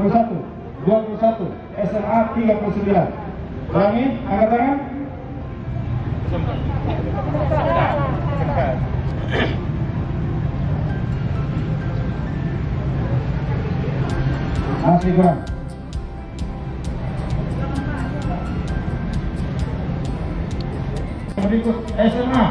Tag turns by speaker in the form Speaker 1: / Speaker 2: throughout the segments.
Speaker 1: 21, 21, SMA 39. Ulangi, angkat tangan. Masih kurang. Berikut SMA.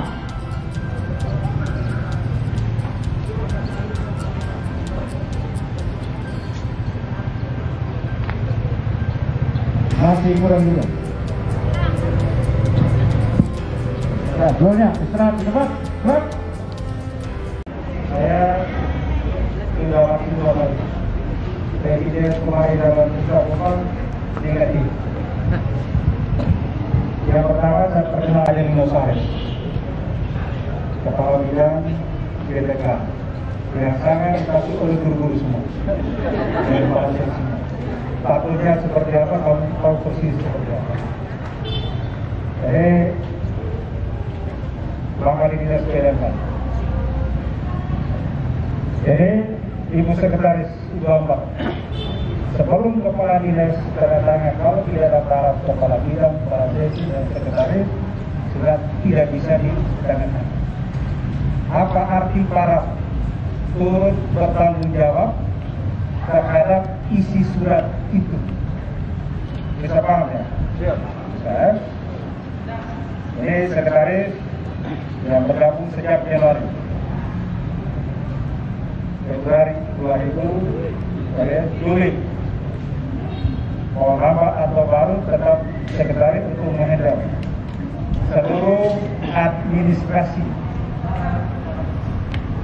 Speaker 1: Masih kurang juga. Ya, dulunya istirahat di tempat. Gerak. Saya sudah waktu 2 kali. Presiden kemarin dalam usaha negatif. Yang pertama saya pernah ada di Nosares, kepala bidang BPK, yang sangat dikasih oleh guru-guru semua, dan para semua. Takutnya seperti apa, kamu tahu persis seperti apa. Jadi lama di dinas PLN. Jadi Ibu Sekretaris Ibu Ambak, sebelum kepala dinas tanda tangan, kalau tidak ada taraf kepala bidang, kepala seksi dan sekretaris, surat tidak bisa ditandatangani. Apa arti taraf? Turut bertanggung jawab terhadap isi surat itu. Bisa paham ya? Siap. Ini sekretaris yang bergabung sejak Januari 2000 Juli. Mau lama atau baru tetap sekretaris untuk menghandle seluruh administrasi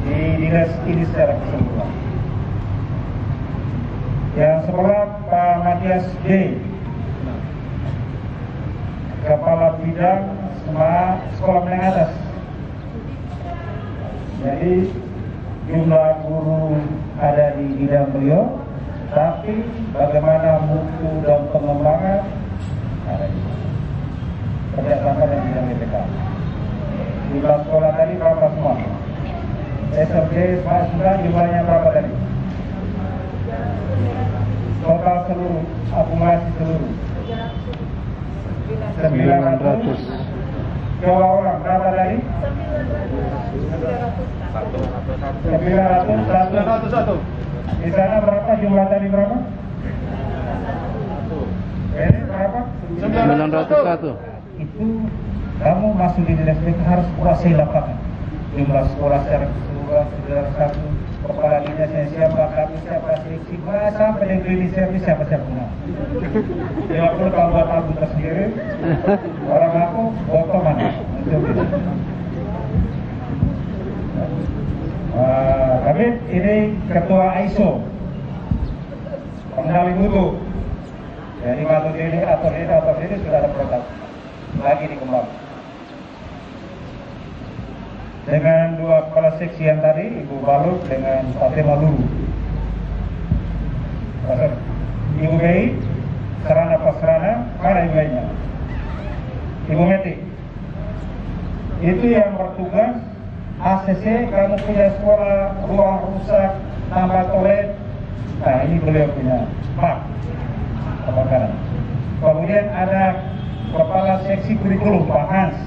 Speaker 1: di dinas ini secara keseluruhan. Yang sebelah Pak Matias D, kepala bidang sekolah menengah atas. Jadi jumlah guru ada di bidang beliau, tapi bagaimana mutu dan pengembangan ada di kerjasama dengan bidang BPK. Jumlah sekolah tadi berapa semua? SMK sudah jumlahnya berapa tadi? Total seluruh, akumulasi seluruh 900. Coba orang berapa tadi? 901. Di sana berapa jumlah tadi berapa? Ini berapa?
Speaker 2: 901.
Speaker 1: Itu kamu masuk di dinas BPK harus kuasai lapangan. Jumlah sekolah secara keseluruhan sudah satu, kepala dinasnya siapa, kami siapa, seksi, sampai dengan klinis servis siapa-siapa. Tidak perlu kamu buat aku tersendiri. Orang aku foto mana? Kami ini ketua ISO pengendali mutu. Jadi waktu ini atau ini sudah ada produk lagi dikembang. Dengan dua kepala seksi yang tadi, Ibu Balut dengan Pak Temaluru. Ibu Bei, Serana Pasrana, mana Ibu Bei-nya? Ibu Meti. Itu yang bertugas ACC, kamu punya sekolah, ruang rusak, tambah toilet. Nah ini beliau punya hak kebakaran. Kemudian ada kepala seksi kurikulum, Pak Hans.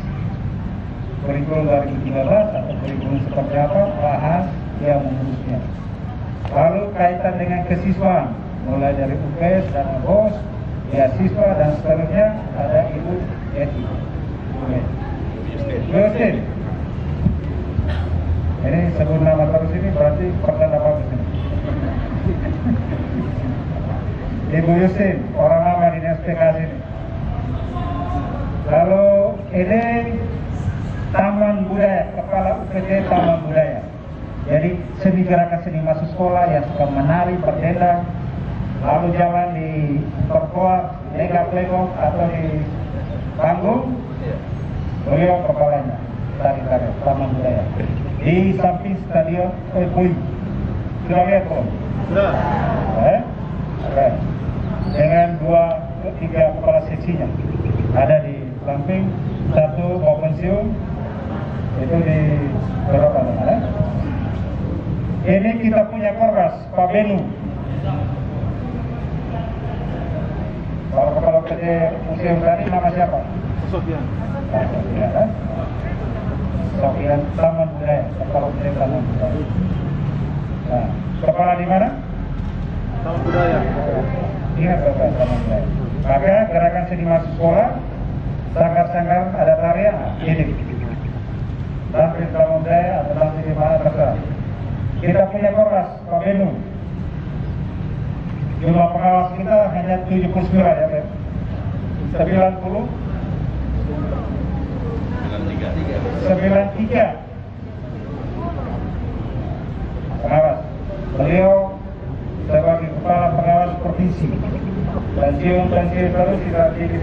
Speaker 1: Kurikulum 2013 atau kurikulum seperti apa, Pak Hans yang mengurusnya. Lalu kaitan dengan kesiswaan, mulai dari UPS dan BOS, beasiswa dan seterusnya, ada Ibu Eti. Yosin. Ini sebut nama terus ini berarti pertanda bagus ini. Ibu Yusin, orang lama di SPK sini. Lalu ini Taman Budaya, kepala UPT Taman Budaya. Jadi seni gerakan seni masuk sekolah yang suka menari, berdendang, lalu jalan di perkoa, legak-legok atau di panggung, beliau kepalanya, tari-tari Taman Budaya. Di samping stadion Bui. Sudah lihat belum? Sudah. Dengan 2-3 kepala seksinya. Ada di samping, satu mau pensiun, itu di berapa namanya? Ini kita punya Korgas, Pak Benu. PT Museum tadi nama siapa?
Speaker 3: Sofian.
Speaker 1: Ya, kan? Sofian Taman Budaya, Kepala Budaya Taman Budaya. Nah, kepala di mana?
Speaker 3: Taman Budaya.
Speaker 1: Ingat Bapak, Taman Budaya. Maka gerakan seni masuk sekolah, sanggar-sanggar ada tarian, ini. Tampil Taman Budaya atau tampil di mana terserah. Kita punya Korlas, Pak Benu. Jumlah pengawas kita hanya 79 ya, Pak. 93. Pengawas. Beliau sebagai kepala pengawas provinsi. Pensiun terus tidak tinggi.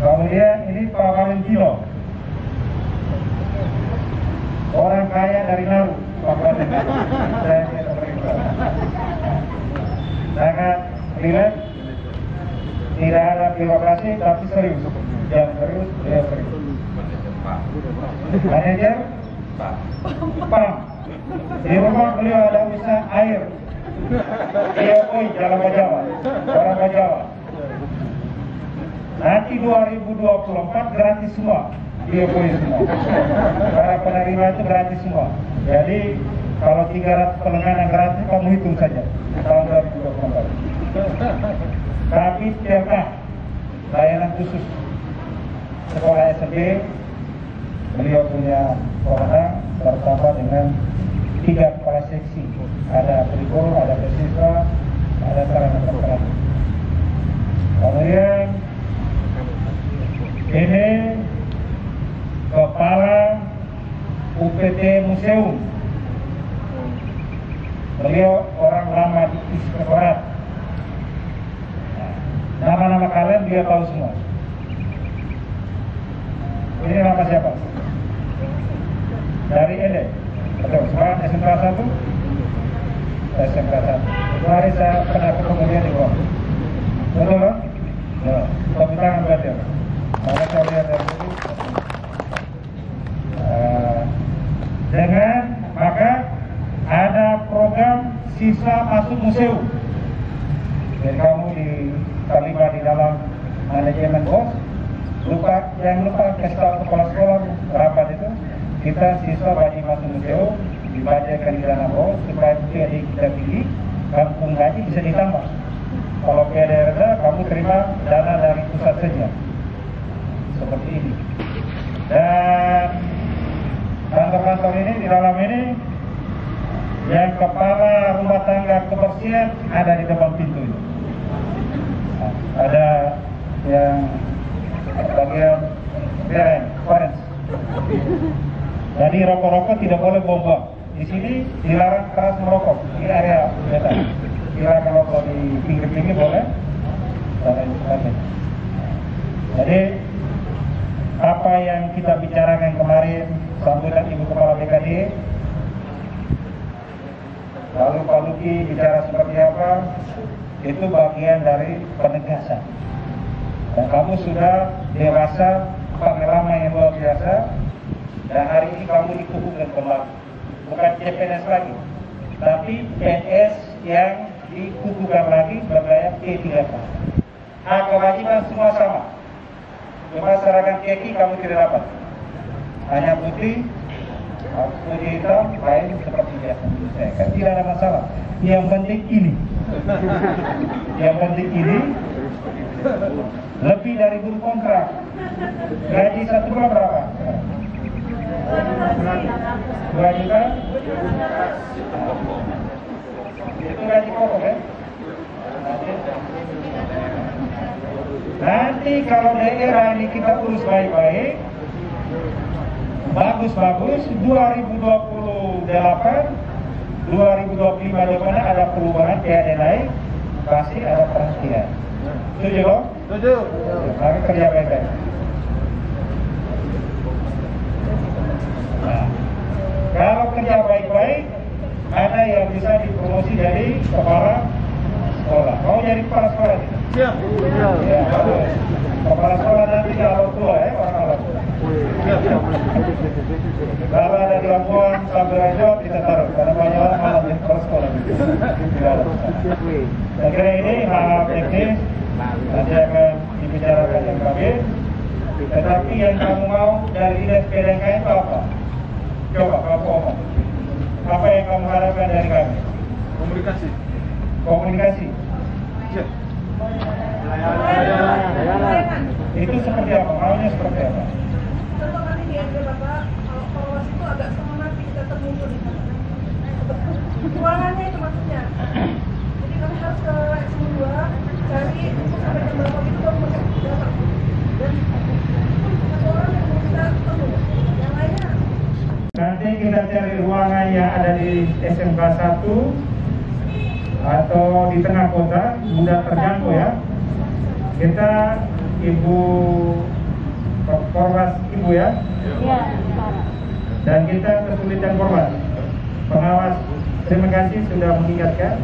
Speaker 1: Kemudian ini Pak Valentino. Orang kaya dari Nauru, Pak Valentino. Sangat rileks, tidak ada birokrasi tapi serius. Yang serius, dia serius. Manajer, Pam. Di rumah beliau ada usaha air. Koi dalam Bajawa, orang Bajawa. Nanti 2024 gratis semua. Koi semua. Para penerima itu gratis semua. Jadi kalau 300 penanganan gratis kamu hitung saja tahun 2024. Tapi setiap layanan khusus sekolah SMP beliau punya wewenang bertambah dengan 3 kepala seksi, ada kurikulum, ada beasiswa, ada sarana prasarana. Kemudian ini kepala UPT Museum. Beliau orang lama di Inspektorat. Nama-nama kalian dia tahu semua. Ini nama siapa? Dari EDE. Betul, sekarang SMK 1? SMK 1. Kemarin saya pernah ketemu dia di bawah. Betul kan? Ya, tepuk tangan buat dia. Maka saya lihat dari sini. Dengan maka ada program siswa masuk museum. Jadi kamu terlibat di dalam manajemen BOS. Jangan lupa kasih tahu kepala sekolah rapat itu. Kita siswa wajib masuk museum, dibacakan di dana BOS supaya PAD kita tinggi, kampung gaji bisa ditambah. Kalau PAD rendah, kamu terima dana dari pusat saja. Seperti ini. Dan kantor-kantor ini di dalam ini yang kepala rumah tangga kebersihan ada di depan pintu ini. Nah, ada yang bagian parents. Jadi rokok-rokok tidak boleh buang-buang. Di sini dilarang keras merokok. Ini area beta. Dilarang merokok di pinggir-pinggir boleh. Jadi apa yang kita bicarakan kemarin sambutan Ibu Kepala BKD, lalu Pak Luki bicara seperti apa, itu bagian dari penegasan. Dan kamu sudah dewasa, pengalaman yang luar biasa, dan hari ini kamu dikukuhkan kembali. Bukan CPNS lagi, tapi PNS yang dikukuhkan lagi berbayar P3K. Hak kewajiban semua sama. Cuma seragam keki kamu tidak dapat. Hanya putih hitam, lain seperti biasa. Kan tidak ada masalah. Yang penting ini. Yang penting ini lebih dari guru kontrak. Gaji 1 bulan berapa? 2 juta? Itu gaji pokok ya? Nanti kalau daerah ini kita urus baik-baik, bagus-bagus, 2028, 2025 depannya ada perubahan PAD naik, pasti ada perhatian. Setuju dong?
Speaker 3: Setuju.
Speaker 1: Maka kerja baik-baik. Nah, kalau kerja baik-baik, ada yang bisa dipromosi jadi kepala sekolah. Mau jadi kepala sekolah tidak?
Speaker 3: Siap.
Speaker 1: Ya, bagus. Kepala sekolah nanti kalau tua ya, orang orang tua.
Speaker 3: Siap.
Speaker 1: Kalau ada di Lampung, sambil aja kita taruh. Karena banyak orang malah jadi kepala sekolah. Saya kira ini hal teknis Nanti akan dibicarakan yang kabin. Tetapi yang kamu mau dari dinas PDK itu apa? Coba kamu ngomong. Apa yang kamu harapkan dari kami?
Speaker 3: Komunikasi.
Speaker 1: Komunikasi.
Speaker 3: Siap.
Speaker 1: Itu seperti apa? Maunya seperti apa?
Speaker 4: Contoh kali di RT Bapak, kalau Polres itu agak setengah mati kita termuncul di sana. Ruangannya itu maksudnya. Jadi kami harus ke Eksim 2, cari untuk sampai jam berapa itu baru masuk dapat. Dan satu orang yang mau kita ketemu. Yang lainnya.
Speaker 1: Nanti kita cari ruangan yang ada di SMK 1 atau di tengah kota, mudah terjangkau ya. Kita Ibu Korwas Ibu ya.
Speaker 5: Iya,
Speaker 1: Dan kita kesulitan korban. Pengawas, terima kasih sudah mengingatkan.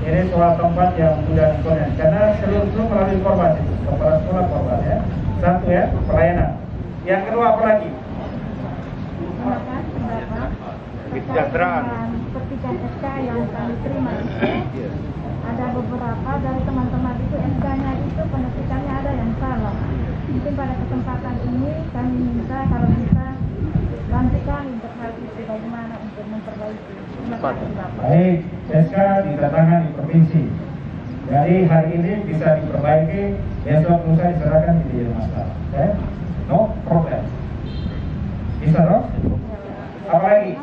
Speaker 1: Ini soal tempat yang mudah dikoordinasi. Karena seluruh melalui korban itu, kepala sekolah korban ya. Satu ya, pelayanan. Yang kedua apa lagi?
Speaker 5: kesejahteraan. Petikan SK yang kami terima itu ada beberapa dari teman-teman itu SK-nya itu penetikannya ada yang salah. Mungkin pada kesempatan ini kami minta kalau bisa bantu kami untuk hal itu bagaimana untuk memperbaiki. Terima kasih Bapak.
Speaker 1: Baik, SK didatangkan di provinsi. Jadi hari ini bisa diperbaiki, besok lusa diserahkan di masalah. No problem. Bisa dong? Apa lagi?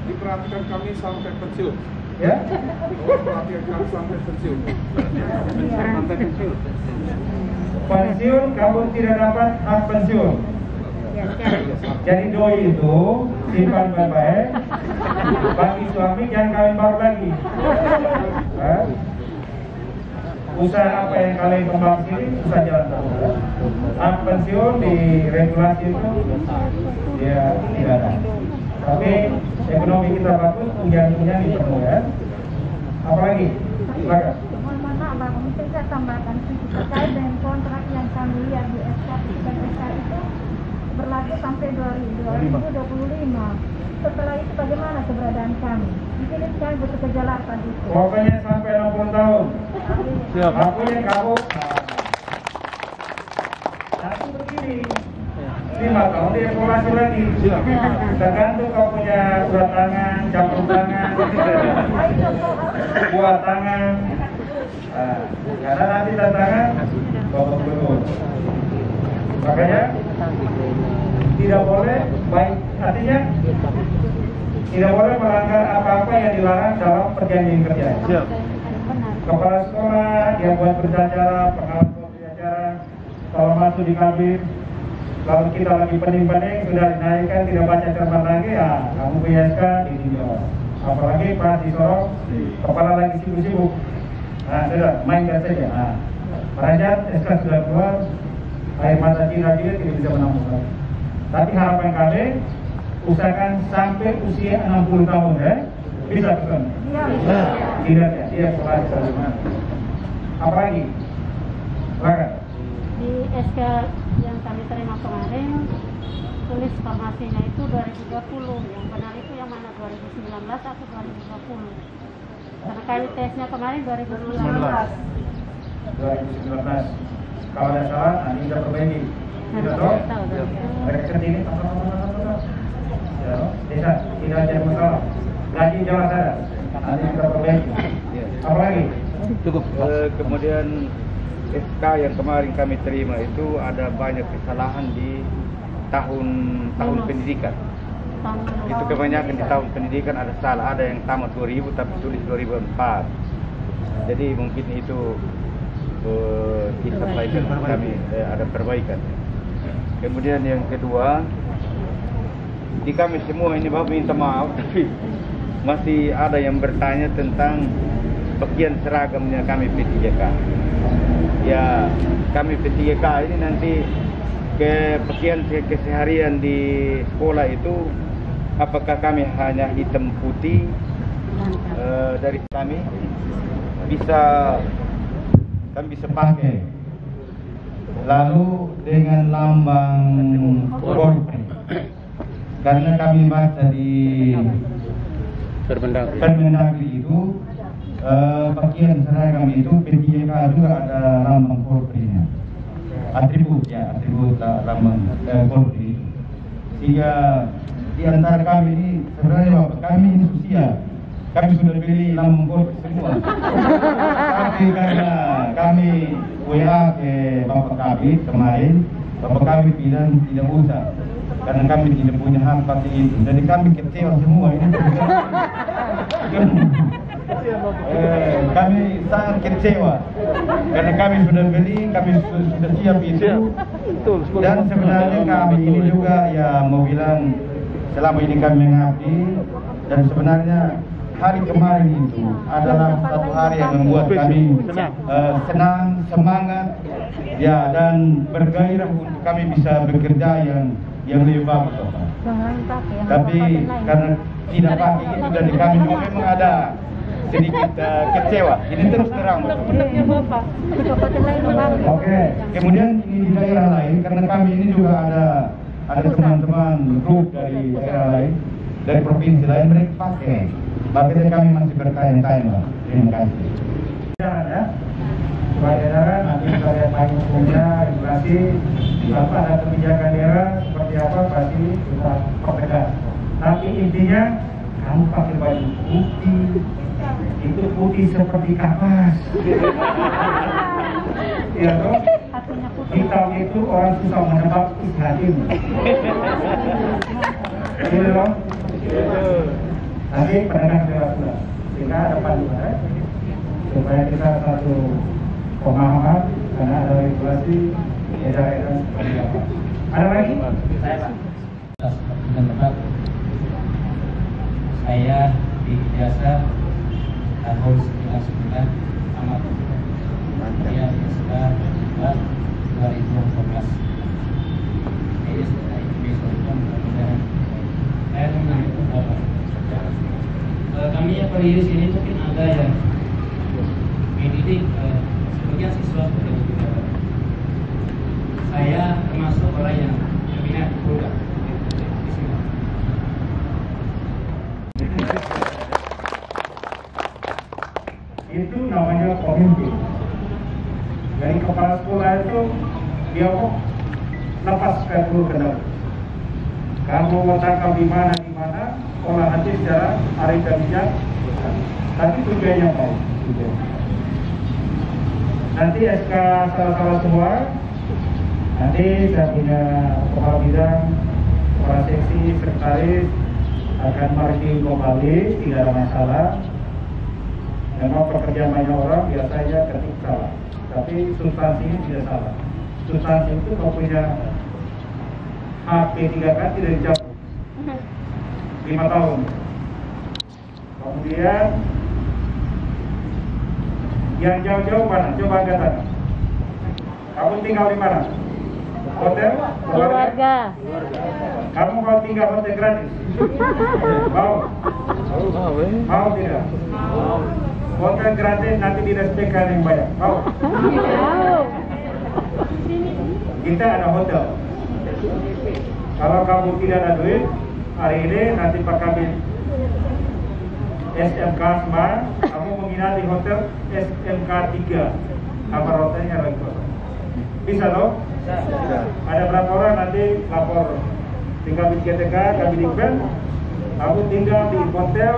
Speaker 3: Diperhatikan kami sampai pensiun.
Speaker 1: Ya?
Speaker 3: Perhatikan kami sampai pensiun. Sampai pensiun.
Speaker 1: Pensiun kamu tidak dapat hak pensiun. Jadi doi itu simpan baik-baik. Bagi suami jangan kawin baru lagi. Usaha apa yang kalian kembang sini, usaha jalan terus. Hak pensiun di regulasi itu dia tidak ada. Tapi ekonomi kita bagus, tunjangan dipenuhi ya. Apalagi? Silakan.
Speaker 5: Mohon maaf Bapak, mungkin saya tambahkan terkait dengan kontrak yang kami lihat di SK itu berlaku sampai 2025. Setelah itu bagaimana keberadaan kami? Mungkin itu kami butuh kejelasan itu.
Speaker 1: Pokoknya sampai 60 tahun.
Speaker 3: Siap.
Speaker 1: Akunya kamu. Tapi begini, 5 tahun dia evaluasi lagi.
Speaker 3: Siap.
Speaker 1: Tergantung kau punya urat tangan, campur tangan, buah tangan. Karena nanti tangan babak belur. Makanya tidak boleh baik, artinya tidak boleh melanggar apa-apa yang dilarang dalam perjanjian kerja.
Speaker 3: Siap.
Speaker 1: Kepala sekolah yang buat berbicara, pengawas berbicara, kalau masuk di kabin, kalau kita lagi pening-pening sudah dinaikkan tidak baca cermat lagi, ya kamu PSK di video. Apalagi pas disorong, kepala lagi sibuk-sibuk. Nah, sudah mainkan saja. Nah, perajaan SK sudah keluar, air mata tidak tidak bisa menampung. Tapi harapan kami usahakan sampai usia 60 tahun ya, bisa pesan. Tidak ya, dia kelas bagaimana. Apalagi? Silakan.
Speaker 5: Di SK yang kami terima kemarin tulis formasinya itu 2020, yang benar itu yang mana 2019 atau 2020? Karena kami tesnya kemarin 2019.
Speaker 1: 2019. Kalau ada salah, nanti kita perbaiki. Tidak tahu? Mereka ini ya, bisa tidak ada masalah. Gaji jelas ada, nanti kita perbaiki. Apalagi?
Speaker 2: Cukup.
Speaker 6: Kemudian SK yang kemarin kami terima itu ada banyak kesalahan di tahun pendidikan. Itu kebanyakan di tahun pendidikan ada salah, ada yang tamat 2000 tapi tulis 2004. Jadi mungkin itu disampaikan kami ada perbaikan. Kemudian yang kedua, di kami semua ini Bapak minta maaf tapi masih ada yang bertanya tentang pakaian seragamnya kami P3K. Ya, kami P3K ini nanti ke pakaian keseharian di sekolah itu apakah kami hanya hitam putih dari kami bisa pakai lalu dengan lambang Polri karena kami baca di
Speaker 2: Permendagri itu pakaian seragam itu P3K juga ada lambang Polri-nya, atribut lambang Polri itu. Sehingga di antara kami ini sebenarnya kami ini sosial, kami sudah beli lambang Polri semua. Tapi karena kami WA ke Bapak Kabit kemarin, Bapak Kabit bilang tidak usah, karena kami tidak punya hak pakai itu. Jadi kami kecewa semua ini. Kami sangat kecewa karena kami sudah beli, kami sudah siap itu. Dan sebenarnya kami ini juga ya mau bilang selama ini kami mengabdi, dan sebenarnya hari kemarin itu adalah satu hari yang membuat kami senang, semangat, ya, dan bergairah untuk kami bisa bekerja yang lebih bagus. Tapi karena tidak pakai itu dari kami juga memang ada sedikit kecewa. Ini terus terang. Oke. Kemudian ini di daerah lain, karena kami ini juga ada teman-teman grup dari daerah lain, dari provinsi lain, mereka pakai. Makanya kami masih bertanya-tanya. Terima kasih.
Speaker 1: Ya, supaya daerah nanti kita lihat lagi hukumnya, regulasi, apa ada kebijakan daerah seperti apa pasti kita pertegas. Tapi intinya kamu pakai baju putih, itu putih seperti kapas. Ya toh, hitam itu orang susah menebak isi hatimu. Ini loh. Nanti pendengar sudah, sehingga ada panduan supaya kita satu pemahaman karena ada regulasi edaran seperti apa. Ada lagi?
Speaker 7: Saya di jasa tahun 99 amat saya sudah 2014. Saya sudah besok mudah-mudahan saya menang itu Bapak. Kami yang berdiri sini mungkin ada yang mendidik sebagian siswa sudah juga. Saya termasuk orang yang berminat juga.
Speaker 1: Itu namanya pemimpin. Dari kepala sekolah itu dia mau lepas ke guru kendali. Kamu mau tangkap di mana, olah hati secara arif dan bijak, tapi tujuannya baik. Nanti SK salah-salah semua, nanti saya punya kepala bidang, kepala seksi, sekretaris akan mereview kembali, tidak ada masalah. Memang pekerjaan banyak orang biasanya ketik salah, tapi substansinya tidak salah. Substansi itu kalau punya hak P3K tidak dicabut 5 tahun. Kemudian yang jauh-jauh mana? Coba angkat. Kamu tinggal di mana? Hotel? Keluarga. Kamu mau tinggal hotel gratis? Mau? Mau tidak? Hotel gratis nanti dinas PK yang bayar. Mau? Kita ada hotel. Kalau kamu tidak ada duit, hari ini nanti Pak Kabit SMK semua, kamu menginap di hotel SMK 3. Kamar hotelnya lagi kosong. Bisa loh? Bisa. Ada berapa orang nanti lapor di Kabit GTK, Kabit Dikben, kamu tinggal di hotel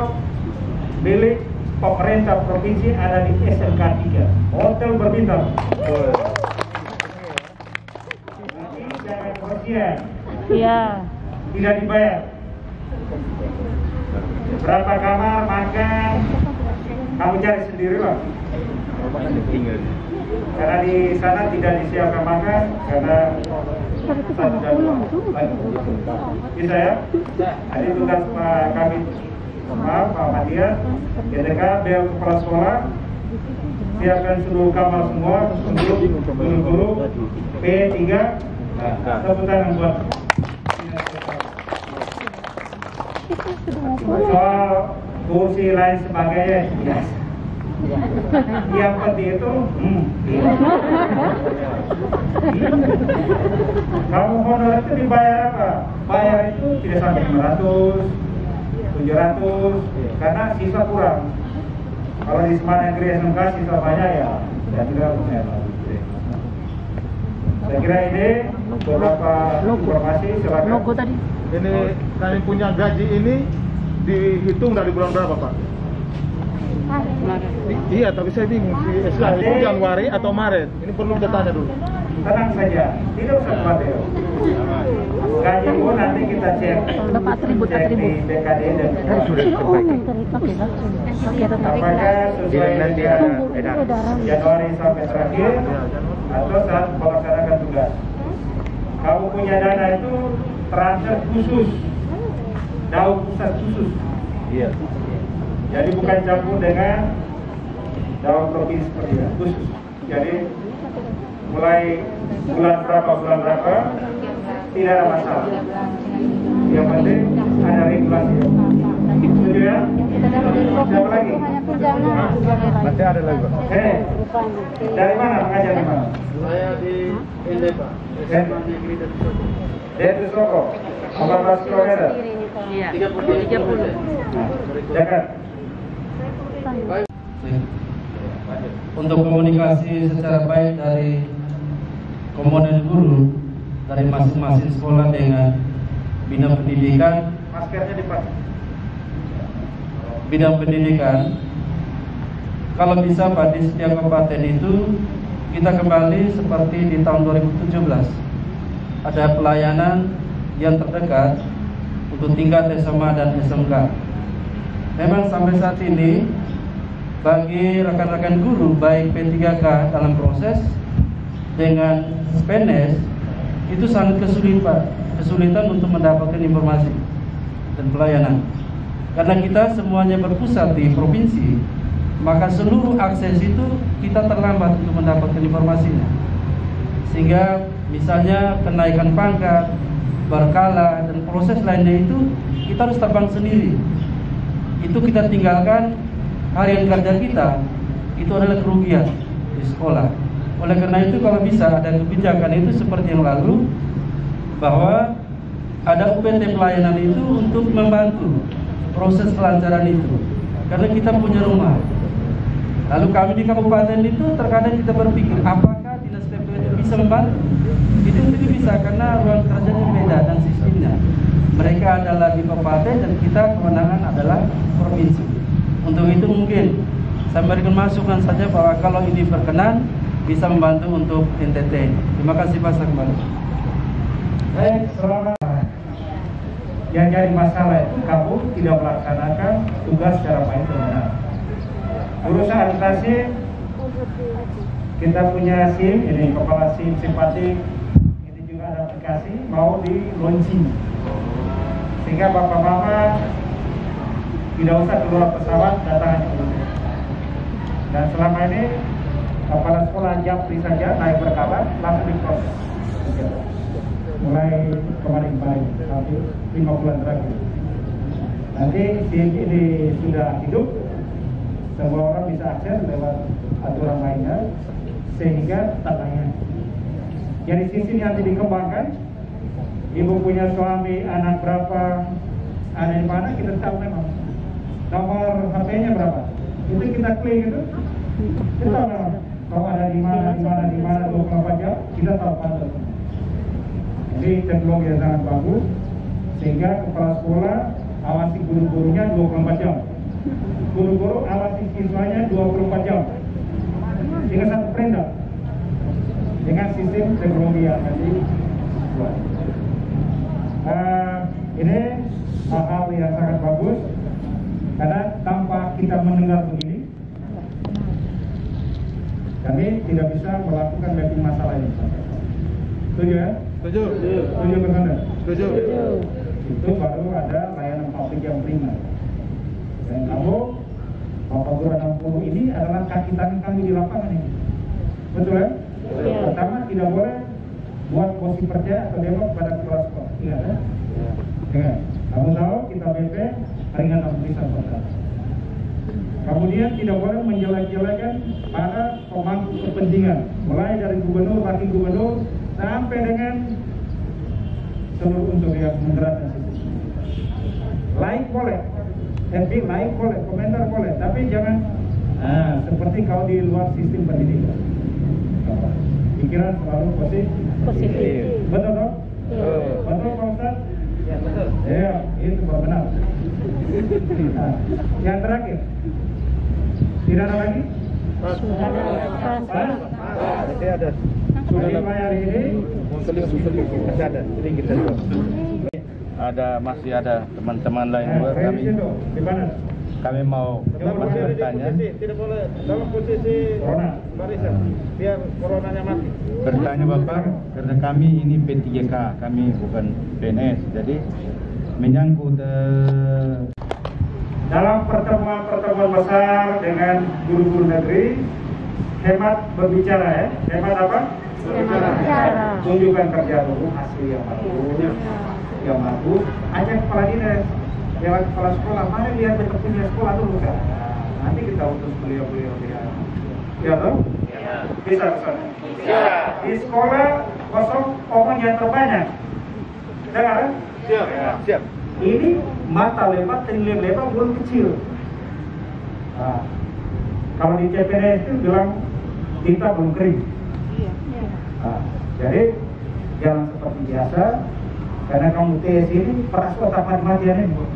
Speaker 1: milik pemerintah provinsi ada di SMK 3. Hotel berbintang. Nanti jangan kosian. Iya. Tidak dibayar. Berapa kamar, makan, kamu cari sendiri lah. Karena di sana tidak disiapkan makan karena satu jadwal. Bisa ya? Jadi tugas Pak Kabit, Pak Madias, GTK, beliau kepala sekolah, siapkan seluruh kamar semua untuk guru-guru P3. Tepuk tangan buat. Soal kursi lain sebagainya, yes. Yang penting itu, kamu honor itu dibayar apa? Bayar itu tidak sampai 500, 700 karena siswa kurang. Kalau di Semarang Negeri SMK siswa banyak ya 300 ya. Saya kira ini beberapa informasi. Silakan.
Speaker 8: Logo tadi.
Speaker 3: Ini kami punya gaji ini dihitung dari bulan berapa, Pak? Iya, tapi saya bingung si SK itu Januari atau Maret. Ini perlu kita tanya dulu.
Speaker 1: Tenang saja, tidak usah khawatir. Gaji pun nanti kita cek.
Speaker 8: Bapak atribut.
Speaker 1: Di BKD dan
Speaker 6: Sudah diperbaiki.
Speaker 1: apakah sesuai
Speaker 6: Nanti
Speaker 1: dengan
Speaker 6: ada
Speaker 1: Januari sampai terakhir atau saat melaksanakan tugas. Kamu punya dana itu transfer khusus, daun pusat khusus.
Speaker 6: Iya.
Speaker 1: Jadi bukan campur dengan daun provinsi seperti itu, khusus. Jadi mulai bulan berapa tidak ada masalah. Yang penting ada regulasi. Setuju ya? Siapa lagi?
Speaker 6: Nanti ada lagi, Pak.
Speaker 1: Dari mana mengajar di mana?
Speaker 3: Saya di LD, Pak.
Speaker 1: SMA
Speaker 3: Negeri dan Soko.
Speaker 1: Dari Soko, 14 km.
Speaker 8: Iya.
Speaker 3: 30.
Speaker 1: Jakarta.
Speaker 9: Untuk komunikasi secara baik dari komponen guru dari masing-masing sekolah dengan bidang pendidikan,
Speaker 1: Maskernya dipakai.
Speaker 9: bidang pendidikan, kalau bisa Pak di setiap kabupaten itu kita kembali seperti di tahun 2017, ada pelayanan yang terdekat untuk tingkat SMA dan SMK. Memang sampai saat ini bagi rekan-rekan guru baik P3K dalam proses dengan PNS itu sangat kesulitan untuk mendapatkan informasi dan pelayanan. Karena kita semuanya berpusat di provinsi, maka seluruh akses itu kita terlambat untuk mendapatkan informasinya. Sehingga misalnya kenaikan pangkat, berkala dan proses lainnya itu kita harus terbang sendiri. Itu kita tinggalkan harian kerja kita, itu adalah kerugian di sekolah. Oleh karena itu kalau bisa ada kebijakan itu seperti yang lalu, bahwa ada UPT pelayanan itu untuk membantu proses kelancaran itu. Karena kita punya rumah. Lalu kami di kabupaten itu terkadang kita berpikir apakah dinas PPL itu bisa membantu? Itu tidak bisa karena ruang kerjanya beda dan sistemnya. Mereka adalah di kabupaten dan kita kewenangan adalah provinsi. Untuk itu mungkin saya berikan masukan saja bahwa kalau ini berkenan bisa membantu untuk NTT. Terima kasih Pak Sakmal.
Speaker 1: Baik, selama yang jadi masalah itu kamu tidak melaksanakan tugas secara baik dan benar. Urusan administrasi kita punya SIM, ini kepala SIM simpatik, ini juga ada aplikasi mau di launching, sehingga bapak-bapak tidak usah keluar pesawat datang ke sini. Dan selama ini kepala sekolah Japri saja naik berkabar langsung diproses. Mulai kemarin sampai 5 bulan terakhir. Nanti SIM ini sudah hidup, semua orang bisa akses lewat aturan mainnya, sehingga tanya. Jadi sistem yang dikembangkan, ibu punya suami, anak berapa, ada di mana kita tahu memang. Nomor HP-nya berapa? Itu kita klik itu, kita tahu memang. Kalau ada di mana 24 jam, kita tahu pantau. Jadi teknologi yang sangat bagus, sehingga kepala sekolah awasi guru-gurunya 24 jam. Guru-guru awasi siswanya 24 jam. Dengan satu perintah. Dengan sistem teknologi yang tadi buat. Ini hal-hal yang sangat bagus. Karena tanpa kita mendengar begini, kami tidak bisa melakukan mapping masalah ini. Setuju ya?
Speaker 3: Setuju.
Speaker 1: Setuju benar?
Speaker 3: Setuju.
Speaker 1: Itu baru ada layanan publik yang prima. Dan kamu, Bapak Guru 60 ini adalah kaki tangan kami di lapangan ini. Betul ya? Pertama, tidak boleh buat posisi percaya atau demo pada kepala sekolah. Ingat ya? Ingat. Kamu tahu kita BP ringan tulisan pertama. Kemudian tidak boleh menjelek-jelekan para pemangku kepentingan, mulai dari gubernur, wakil gubernur, sampai dengan seluruh unsur yang menggerakkan situ. Lain boleh, FB naik boleh, komentar boleh, tapi jangan seperti kalau di luar sistem pendidikan. Pikiran selalu positif. Betul dong? Betul Pak Ustaz? Ya betul. Ya, itu benar. Nah, yang terakhir, tidak ada lagi?
Speaker 6: Ada.
Speaker 1: Sudah dibayar ini?
Speaker 6: Masih ada, sedikit saja. Masih ada teman-teman lain juga kami.
Speaker 1: Di mana?
Speaker 6: Kami mau masih bertanya.
Speaker 3: Tidak boleh dalam posisi barisan, biar coronanya mati.
Speaker 2: Bertanya Bapak, karena kami ini P3K, kami bukan PNS, jadi menyangkut
Speaker 1: dalam pertemuan-pertemuan besar dengan guru-guru negeri, hemat berbicara ya. Hemat apa? Berbicara. Tunjukkan kerja dulu, hasil yang bagus. Ajak kepala dinas, lewat kepala sekolah, mari lihat bentuknya sekolah dulu kan. Nanti kita utus beliau-beliau dia. Ya toh? Bisa kesana. Di sekolah kosong omong yang terbanyak. Dengar?
Speaker 6: Siap.
Speaker 1: Ini mata lebar, telinga lebar, belum kecil. Nah, kalau di CPNS itu bilang tinta belum kering. Nah, jadi jangan seperti biasa, karena kamu TS ini peras otak mati-matian ini.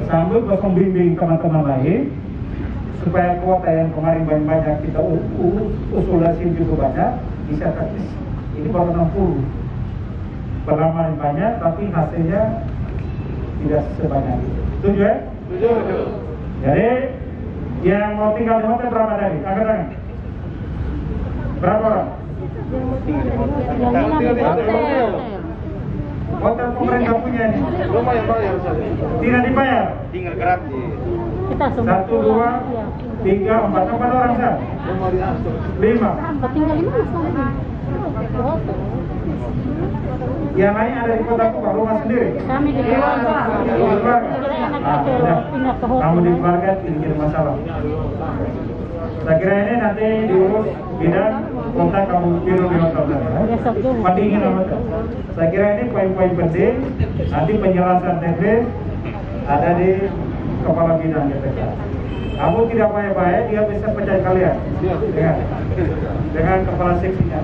Speaker 1: Sambil kosong bimbing teman-teman lain, supaya kuota yang kemarin banyak kita usulasi juga banyak, bisa terus. Ini baru 60. Perlamaan banyak, tapi hasilnya tidak sebanyak itu. Setuju ya? Setuju. Jadi yang mau tinggal di hotel berapa tadi? Angkat tangan. Berapa orang? Hotel pemerintah punya ini.
Speaker 3: Lumayan bayar saja.
Speaker 1: Tidak dibayar.
Speaker 6: Tinggal gratis.
Speaker 5: Kita semua
Speaker 1: 1, 2, 3, 4 orang sah. 5.
Speaker 5: tinggal 5
Speaker 1: Yang lain ada di kota Kupang, rumah sendiri.
Speaker 5: kami di keluarga. Pindah ke hotel.
Speaker 1: Kamu di keluarga tidak masalah. Saya kira ini nanti diurus bidang kontak kamu biru di hotel saya.
Speaker 5: Besok juga.
Speaker 1: Pendingin hotel. Saya kira ini poin-poin penting. Nanti penjelasan teknis ada di kepala bidang GPK. Kamu tidak baik-baik, dia bisa pecat kalian. Dengan kepala seksinya.